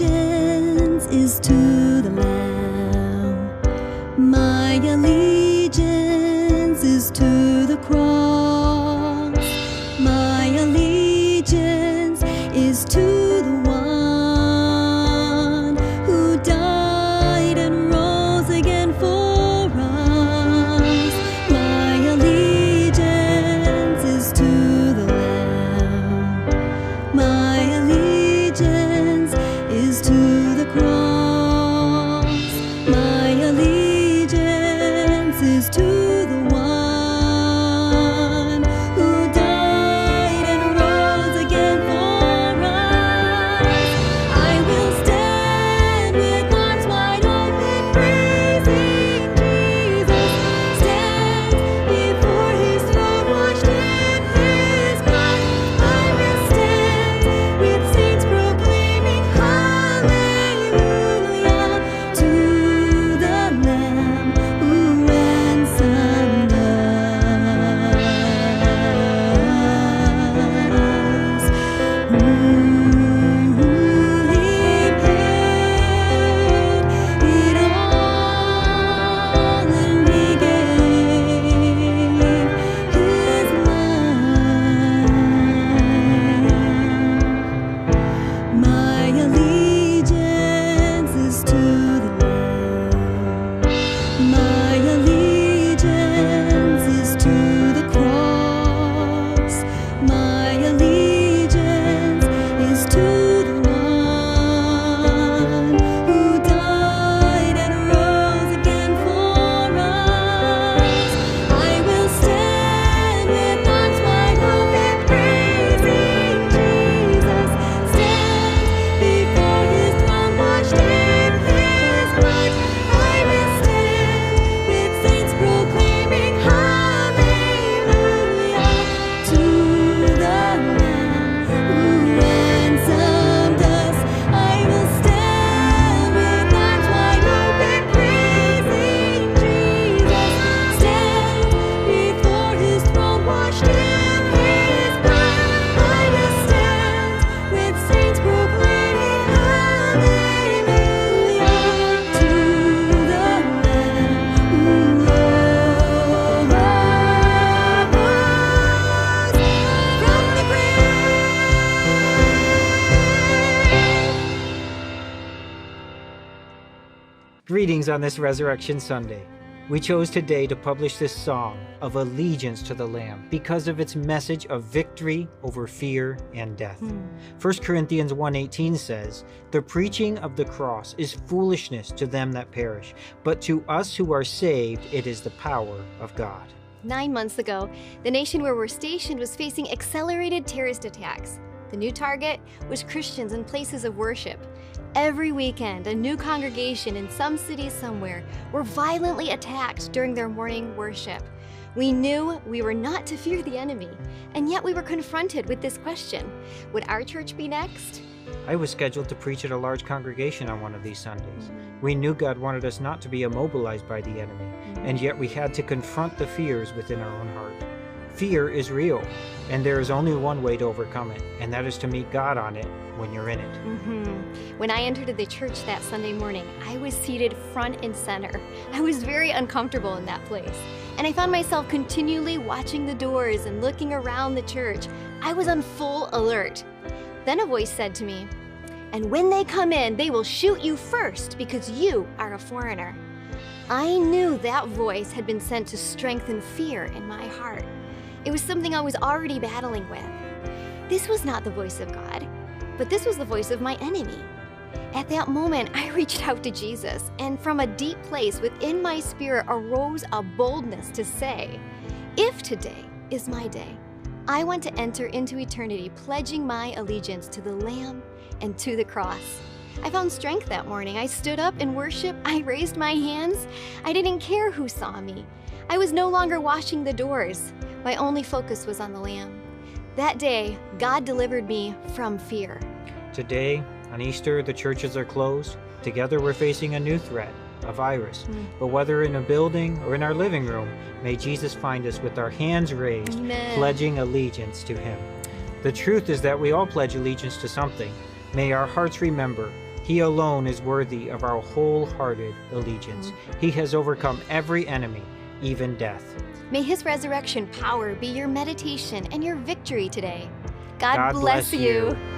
allegiance is to the Lamb. My allegiance is to the cross. My allegiance is to the one who died and rose again for us. My allegiance is to the Lamb. My allegiance is to the cross. My allegiance is to the one who died and rose again for us. I will stand with arms wide open, praising Jesus. Stand before His throne, washed in His blood. I will stand with saints proclaiming hallelujah to the Lamb who ransomed us. He paid it all, and He gave His life. My allegiance is to the Lamb. My allegiance is to the cross. My allegiance is to the one who died and rose again for us. I will stand with arms wide open, praising Jesus. Stand before His throne, washed in His blood. I will stand with saints proclaiming hallelujah to the Lamb who ransomed us. I will stand with arms wide open, praising Jesus. Stand before His throne, washed in His blood. I will stand with saints proclaiming hallelujah to the Lamb who rose from the grave. Greetings on this Resurrection Sunday. We chose today to publish this song of allegiance to the Lamb because of its message of victory over fear and death. 1 Corinthians 1:18 says, "The preaching of the cross is foolishness to them that perish, but to us who are saved it is the power of God." 9 months ago, the nation where we're stationed was facing accelerated terrorist attacks. The new target was Christians in places of worship. Every weekend, a new congregation in some city somewhere were violently attacked during their morning worship. We knew we were not to fear the enemy, and yet we were confronted with this question: would our church be next? I was scheduled to preach at a large congregation on one of these Sundays. We knew God wanted us not to be immobilized by the enemy, and yet we had to confront the fears within our own heart. Fear is real, and there is only one way to overcome it, and that is to meet God on it when you're in it. When I entered the church that Sunday morning, I was seated front and center. I was very uncomfortable in that place, and I found myself continually watching the doors and looking around the church. I was on full alert. Then a voice said to me, "And when they come in, they will shoot you first because you are a foreigner." I knew that voice had been sent to strengthen fear in my heart. It was something I was already battling with. This was not the voice of God, but this was the voice of my enemy. At that moment, I reached out to Jesus, and from a deep place within my spirit arose a boldness to say, if today is my day, I want to enter into eternity pledging my allegiance to the Lamb and to the cross. I found strength that morning. I stood up in worship. I raised my hands. I didn't care who saw me. I was no longer watching the doors. My only focus was on the Lamb. That day, God delivered me from fear. Today, on Easter, the churches are closed. Together we're facing a new threat, a virus. But whether in a building or in our living room, may Jesus find us with our hands raised, Amen. pledging allegiance to Him. The truth is that we all pledge allegiance to something. May our hearts remember He alone is worthy of our wholehearted allegiance. He has overcome every enemy, even death. May his resurrection power be your meditation and your victory today. God God bless bless you. you.